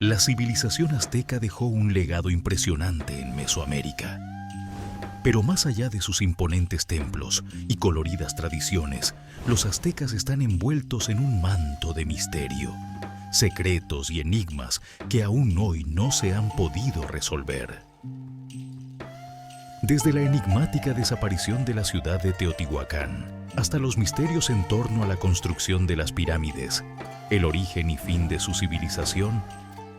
La civilización azteca dejó un legado impresionante en Mesoamérica. Pero más allá de sus imponentes templos y coloridas tradiciones, los aztecas están envueltos en un manto de misterio, secretos y enigmas que aún hoy no se han podido resolver. Desde la enigmática desaparición de la ciudad de Teotihuacán, hasta los misterios en torno a la construcción de las pirámides, el origen y fin de su civilización,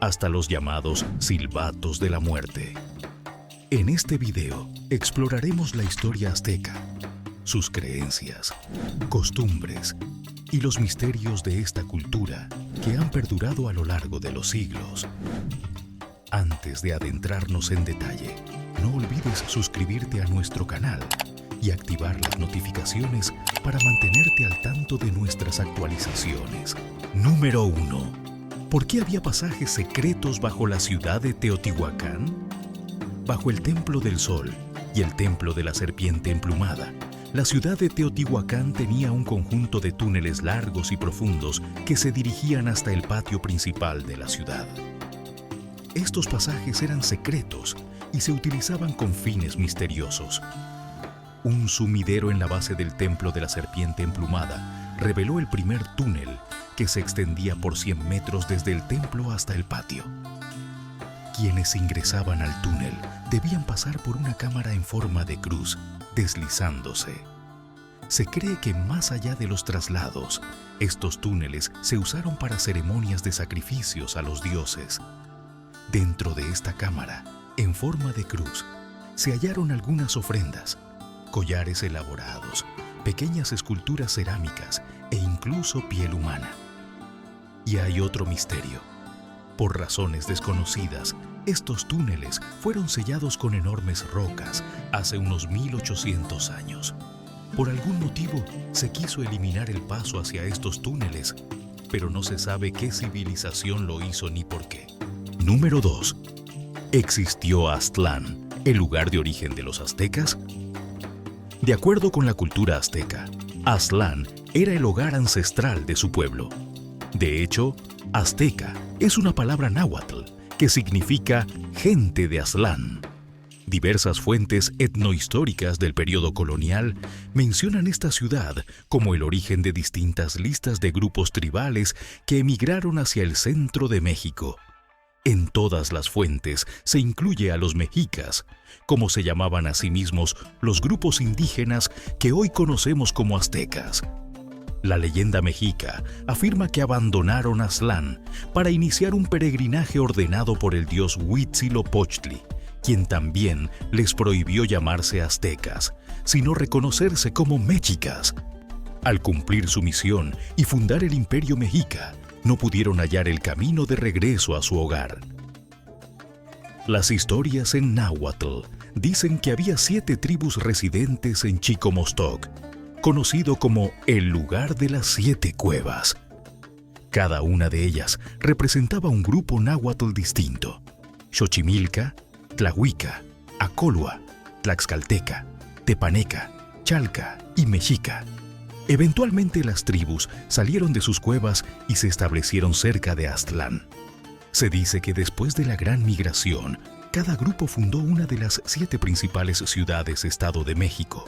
hasta los llamados silbatos de la muerte. En este video exploraremos la historia azteca, sus creencias, costumbres y los misterios de esta cultura que han perdurado a lo largo de los siglos. Antes de adentrarnos en detalle, no olvides suscribirte a nuestro canal y activar las notificaciones para mantenerte al tanto de nuestras actualizaciones. Número 1. ¿Por qué había pasajes secretos bajo la ciudad de Teotihuacán? Bajo el Templo del Sol y el Templo de la Serpiente Emplumada, la ciudad de Teotihuacán tenía un conjunto de túneles largos y profundos que se dirigían hasta el patio principal de la ciudad. Estos pasajes eran secretos y se utilizaban con fines misteriosos. Un sumidero en la base del Templo de la Serpiente Emplumada reveló el primer túnel que se extendía por 100 metros desde el templo hasta el patio. Quienes ingresaban al túnel debían pasar por una cámara en forma de cruz, deslizándose. Se cree que más allá de los traslados, estos túneles se usaron para ceremonias de sacrificios a los dioses. Dentro de esta cámara, en forma de cruz, se hallaron algunas ofrendas, collares elaborados, pequeñas esculturas cerámicas e incluso piel humana. Y hay otro misterio. Por razones desconocidas, estos túneles fueron sellados con enormes rocas hace unos 1800 años. Por algún motivo, se quiso eliminar el paso hacia estos túneles, pero no se sabe qué civilización lo hizo ni por qué. Número 2. ¿Existió Aztlán, el lugar de origen de los aztecas? De acuerdo con la cultura azteca, Aztlán era el hogar ancestral de su pueblo. De hecho, azteca es una palabra náhuatl que significa gente de Aztlán. Diversas fuentes etnohistóricas del periodo colonial mencionan esta ciudad como el origen de distintas listas de grupos tribales que emigraron hacia el centro de México. En todas las fuentes se incluye a los mexicas, como se llamaban a sí mismos los grupos indígenas que hoy conocemos como aztecas. La leyenda mexica afirma que abandonaron Aztlán para iniciar un peregrinaje ordenado por el dios Huitzilopochtli, quien también les prohibió llamarse aztecas, sino reconocerse como mexicas. Al cumplir su misión y fundar el imperio mexica, no pudieron hallar el camino de regreso a su hogar. Las historias en náhuatl dicen que había 7 tribus residentes en Chicomostoc, conocido como el lugar de las 7 cuevas. Cada una de ellas representaba un grupo náhuatl distinto: Xochimilca, Tlahuica, Acolua, Tlaxcalteca, Tepaneca, Chalca y Mexica. Eventualmente las tribus salieron de sus cuevas y se establecieron cerca de Aztlán. Se dice que después de la gran migración, cada grupo fundó una de las 7 principales ciudades-estado de México.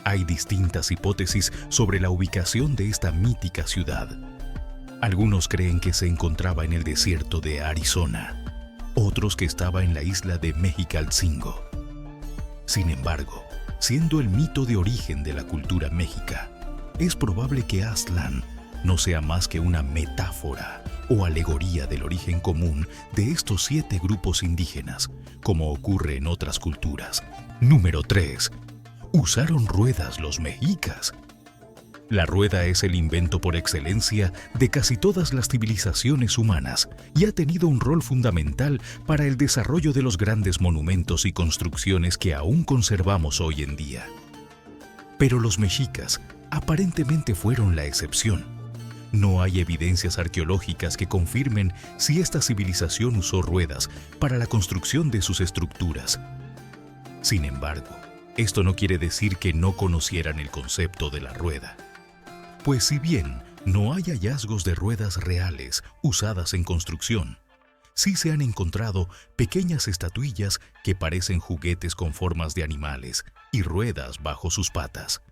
Hay distintas hipótesis sobre la ubicación de esta mítica ciudad. Algunos creen que se encontraba en el desierto de Arizona, otros que estaba en la isla de Mexicalcingo. Sin embargo, siendo el mito de origen de la cultura mexica, es probable que Aztlán no sea más que una metáfora o alegoría del origen común de estos 7 grupos indígenas, como ocurre en otras culturas. Número 3. ¿Usaron ruedas los mexicas? La rueda es el invento por excelencia de casi todas las civilizaciones humanas y ha tenido un rol fundamental para el desarrollo de los grandes monumentos y construcciones que aún conservamos hoy en día. Pero los mexicas aparentemente fueron la excepción. No hay evidencias arqueológicas que confirmen si esta civilización usó ruedas para la construcción de sus estructuras. Sin embargo, esto no quiere decir que no conocieran el concepto de la rueda. Pues si bien no hay hallazgos de ruedas reales usadas en construcción, sí se han encontrado pequeñas estatuillas que parecen juguetes con formas de animales y ruedas bajo sus patas.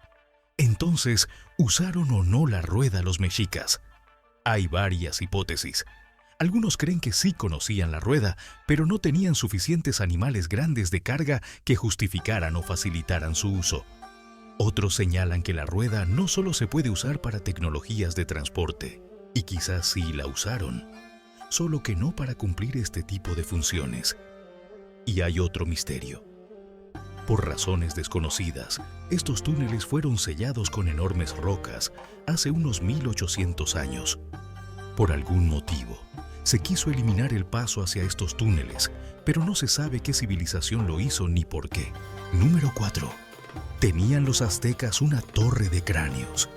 Entonces, ¿usaron o no la rueda los mexicas? Hay varias hipótesis. Algunos creen que sí conocían la rueda, pero no tenían suficientes animales grandes de carga que justificaran o facilitaran su uso. Otros señalan que la rueda no solo se puede usar para tecnologías de transporte, y quizás sí la usaron, solo que no para cumplir este tipo de funciones. Y hay otro misterio. Por razones desconocidas, estos túneles fueron sellados con enormes rocas hace unos 1800 años. Por algún motivo, se quiso eliminar el paso hacia estos túneles, pero no se sabe qué civilización lo hizo ni por qué. Número 4. Tenían los aztecas una torre de cráneos.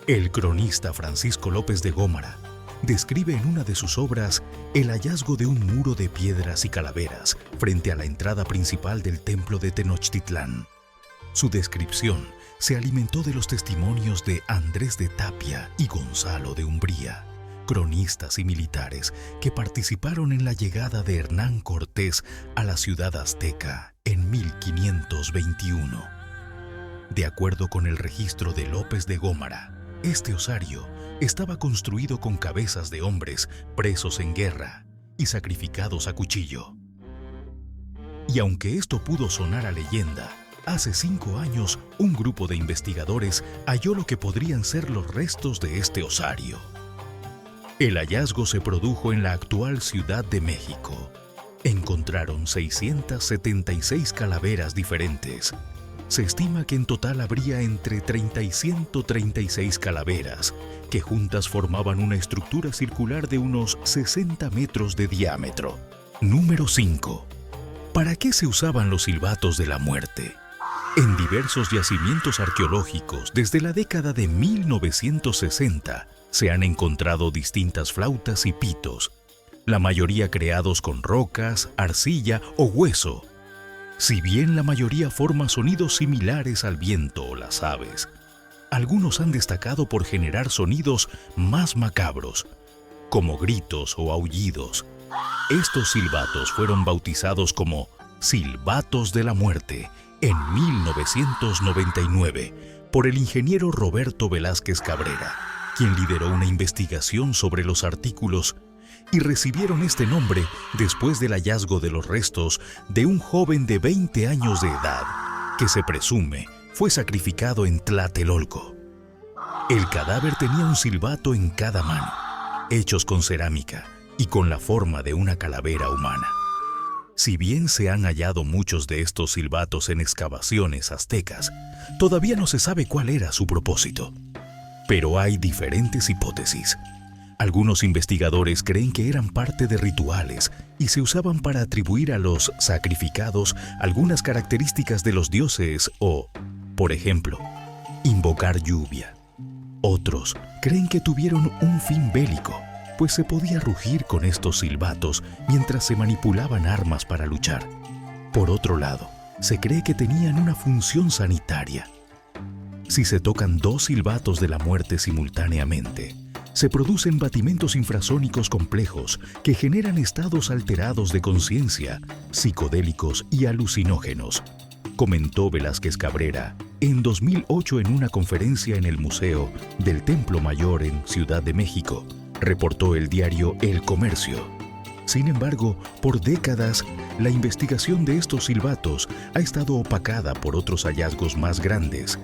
El cronista Francisco López de Gómara describe en una de sus obras el hallazgo de un muro de piedras y calaveras frente a la entrada principal del templo de Tenochtitlán. Su descripción se alimentó de los testimonios de Andrés de Tapia y Gonzalo de Umbría, cronistas y militares que participaron en la llegada de Hernán Cortés a la ciudad azteca en 1521. De acuerdo con el registro de López de Gómara, este osario estaba construido con cabezas de hombres presos en guerra y sacrificados a cuchillo. Y aunque esto pudo sonar a leyenda, hace 5 años un grupo de investigadores halló lo que podrían ser los restos de este osario. El hallazgo se produjo en la actual Ciudad de México. Encontraron 676 calaveras diferentes. Se estima que en total habría entre 30 y 136 calaveras, que juntas formaban una estructura circular de unos 60 metros de diámetro. Número 5. ¿Para qué se usaban los silbatos de la muerte? En diversos yacimientos arqueológicos desde la década de 1960 se han encontrado distintas flautas y pitos, la mayoría creados con rocas, arcilla o hueso. Si bien la mayoría forma sonidos similares al viento o las aves, algunos han destacado por generar sonidos más macabros, como gritos o aullidos. Estos silbatos fueron bautizados como silbatos de la muerte en 1999 por el ingeniero Roberto Velázquez Cabrera, quien lideró una investigación sobre los artículos, y recibieron este nombre después del hallazgo de los restos de un joven de 20 años de edad que se presume fue sacrificado en Tlatelolco. El cadáver tenía un silbato en cada mano, hechos con cerámica y con la forma de una calavera humana. Si bien se han hallado muchos de estos silbatos en excavaciones aztecas, todavía no se sabe cuál era su propósito. Pero hay diferentes hipótesis. Algunos investigadores creen que eran parte de rituales y se usaban para atribuir a los sacrificados algunas características de los dioses o, por ejemplo, invocar lluvia. Otros creen que tuvieron un fin bélico, pues se podía rugir con estos silbatos mientras se manipulaban armas para luchar. Por otro lado, se cree que tenían una función sanitaria. Si se tocan 2 silbatos de la muerte simultáneamente, se producen batimentos infrasónicos complejos que generan estados alterados de conciencia, psicodélicos y alucinógenos, comentó Velázquez Cabrera en 2008 en una conferencia en el Museo del Templo Mayor en Ciudad de México, reportó el diario El Comercio. Sin embargo, por décadas, la investigación de estos silbatos ha estado opacada por otros hallazgos más grandes.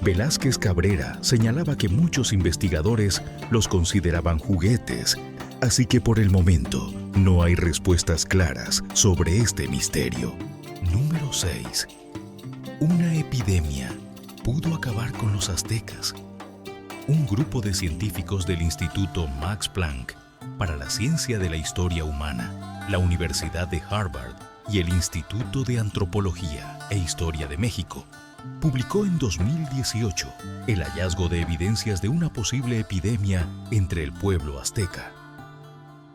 Velázquez Cabrera señalaba que muchos investigadores los consideraban juguetes, así que por el momento no hay respuestas claras sobre este misterio. Número 6. Una epidemia pudo acabar con los aztecas. Un grupo de científicos del Instituto Max Planck para la Ciencia de la Historia Humana, la Universidad de Harvard y el Instituto de Antropología e Historia de México publicó en 2018 el hallazgo de evidencias de una posible epidemia entre el pueblo azteca.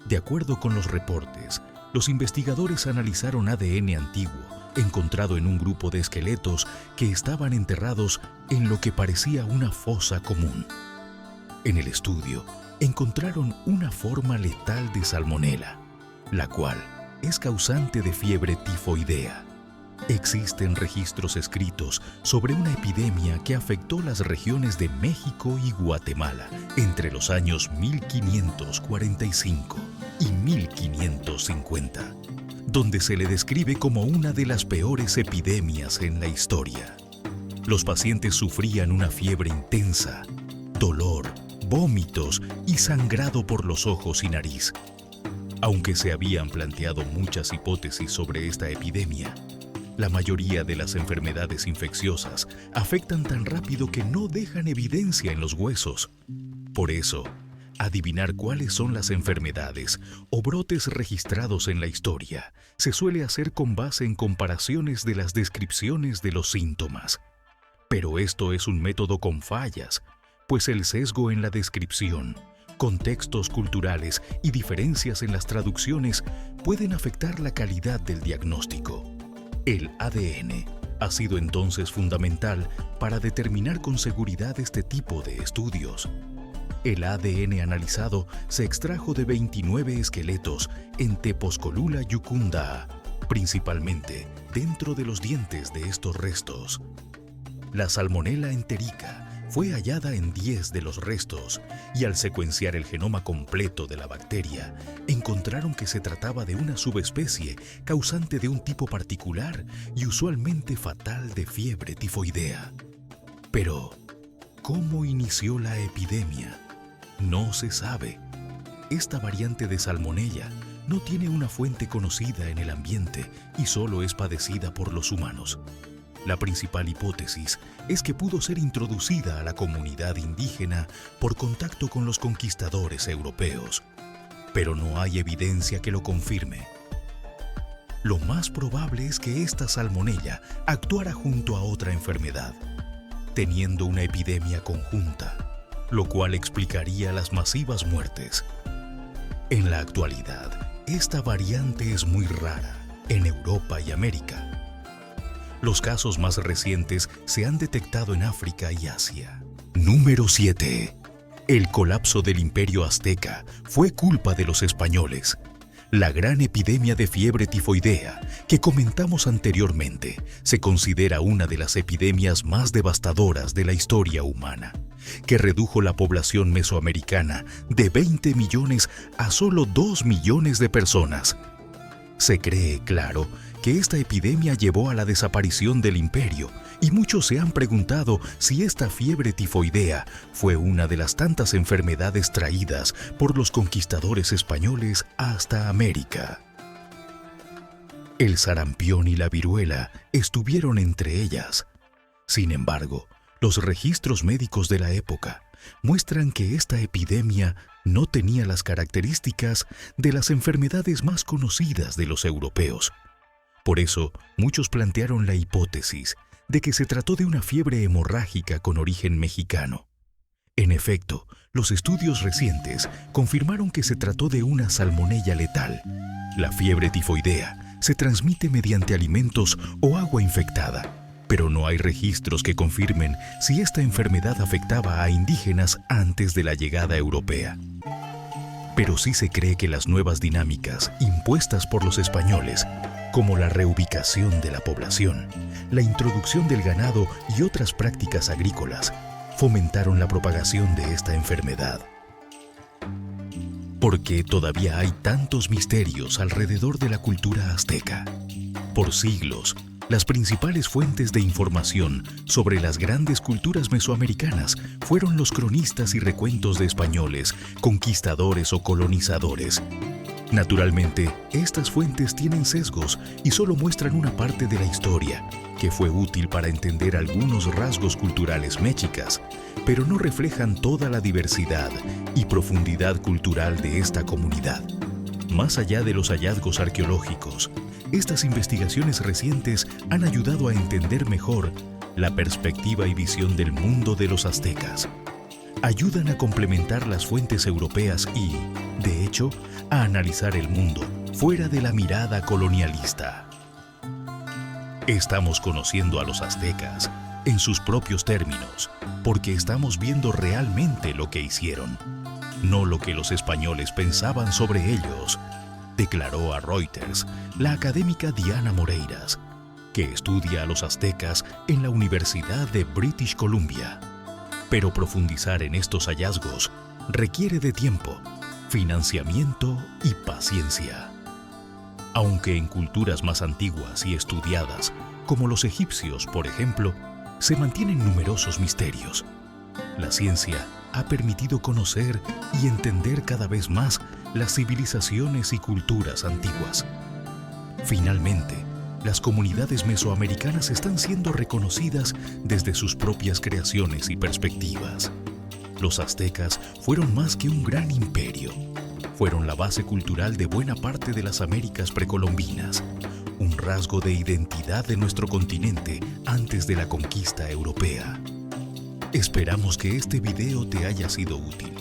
De acuerdo con los reportes, los investigadores analizaron ADN antiguo encontrado en un grupo de esqueletos que estaban enterrados en lo que parecía una fosa común. En el estudio encontraron una forma letal de salmonela, la cual es causante de fiebre tifoidea. Existen registros escritos sobre una epidemia que afectó las regiones de México y Guatemala entre los años 1545 y 1550, donde se le describe como una de las peores epidemias en la historia. Los pacientes sufrían una fiebre intensa, dolor, vómitos y sangrado por los ojos y nariz. Aunque se habían planteado muchas hipótesis sobre esta epidemia, la mayoría de las enfermedades infecciosas afectan tan rápido que no dejan evidencia en los huesos. Por eso, adivinar cuáles son las enfermedades o brotes registrados en la historia se suele hacer con base en comparaciones de las descripciones de los síntomas. Pero esto es un método con fallas, pues el sesgo en la descripción, contextos culturales y diferencias en las traducciones pueden afectar la calidad del diagnóstico. El ADN ha sido entonces fundamental para determinar con seguridad este tipo de estudios. El ADN analizado se extrajo de 29 esqueletos en Tepozcolula, Yucundá, principalmente dentro de los dientes de estos restos. La Salmonella enterica fue hallada en 10 de los restos y al secuenciar el genoma completo de la bacteria, encontraron que se trataba de una subespecie causante de un tipo particular y usualmente fatal de fiebre tifoidea. Pero, ¿cómo inició la epidemia? No se sabe. Esta variante de Salmonella no tiene una fuente conocida en el ambiente y solo es padecida por los humanos. La principal hipótesis es que pudo ser introducida a la comunidad indígena por contacto con los conquistadores europeos, pero no hay evidencia que lo confirme. Lo más probable es que esta Salmonella actuara junto a otra enfermedad, teniendo una epidemia conjunta, lo cual explicaría las masivas muertes. En la actualidad, esta variante es muy rara en Europa y América. Los casos más recientes se han detectado en África y Asia. Número 7. El colapso del Imperio Azteca fue culpa de los españoles. La gran epidemia de fiebre tifoidea que comentamos anteriormente se considera una de las epidemias más devastadoras de la historia humana, que redujo la población mesoamericana de 20 millones a solo 2 millones de personas. Se cree, claro, que esta epidemia llevó a la desaparición del imperio y muchos se han preguntado si esta fiebre tifoidea fue una de las tantas enfermedades traídas por los conquistadores españoles hasta América. El sarampión y la viruela estuvieron entre ellas. Sin embargo, los registros médicos de la época muestran que esta epidemia no tenía las características de las enfermedades más conocidas de los europeos. Por eso, muchos plantearon la hipótesis de que se trató de una fiebre hemorrágica con origen mexicano. En efecto, los estudios recientes confirmaron que se trató de una salmonella letal. La fiebre tifoidea se transmite mediante alimentos o agua infectada, pero no hay registros que confirmen si esta enfermedad afectaba a indígenas antes de la llegada europea. Pero sí se cree que las nuevas dinámicas impuestas por los españoles, como la reubicación de la población, la introducción del ganado y otras prácticas agrícolas, fomentaron la propagación de esta enfermedad. ¿Por qué todavía hay tantos misterios alrededor de la cultura azteca? Por siglos, las principales fuentes de información sobre las grandes culturas mesoamericanas fueron los cronistas y recuentos de españoles, conquistadores o colonizadores. Naturalmente, estas fuentes tienen sesgos y solo muestran una parte de la historia, que fue útil para entender algunos rasgos culturales mexicas, pero no reflejan toda la diversidad y profundidad cultural de esta comunidad. Más allá de los hallazgos arqueológicos, estas investigaciones recientes han ayudado a entender mejor la perspectiva y visión del mundo de los aztecas. Ayudan a complementar las fuentes europeas y, de hecho, a analizar el mundo fuera de la mirada colonialista. Estamos conociendo a los aztecas en sus propios términos, porque estamos viendo realmente lo que hicieron, no lo que los españoles pensaban sobre ellos. declaró a Reuters la académica Diana Moreiras, que estudia a los aztecas en la Universidad de British Columbia. Pero profundizar en estos hallazgos requiere de tiempo, financiamiento y paciencia. Aunque en culturas más antiguas y estudiadas, como los egipcios, por ejemplo, se mantienen numerosos misterios, la ciencia ha permitido conocer y entender cada vez más las civilizaciones y culturas antiguas. Finalmente, las comunidades mesoamericanas están siendo reconocidas desde sus propias creaciones y perspectivas. Los aztecas fueron más que un gran imperio. Fueron la base cultural de buena parte de las Américas precolombinas, un rasgo de identidad de nuestro continente antes de la conquista europea. Esperamos que este video te haya sido útil.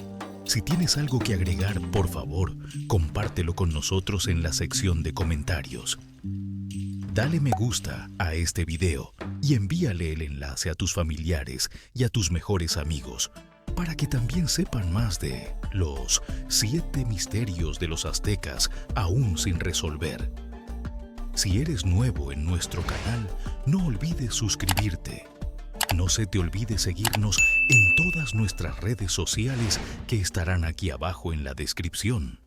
Si tienes algo que agregar, por favor, compártelo con nosotros en la sección de comentarios. Dale me gusta a este video y envíale el enlace a tus familiares y a tus mejores amigos para que también sepan más de los 7 misterios de los aztecas aún sin resolver. Si eres nuevo en nuestro canal, no olvides suscribirte. No se te olvide seguirnos en todas nuestras redes sociales que estarán aquí abajo en la descripción.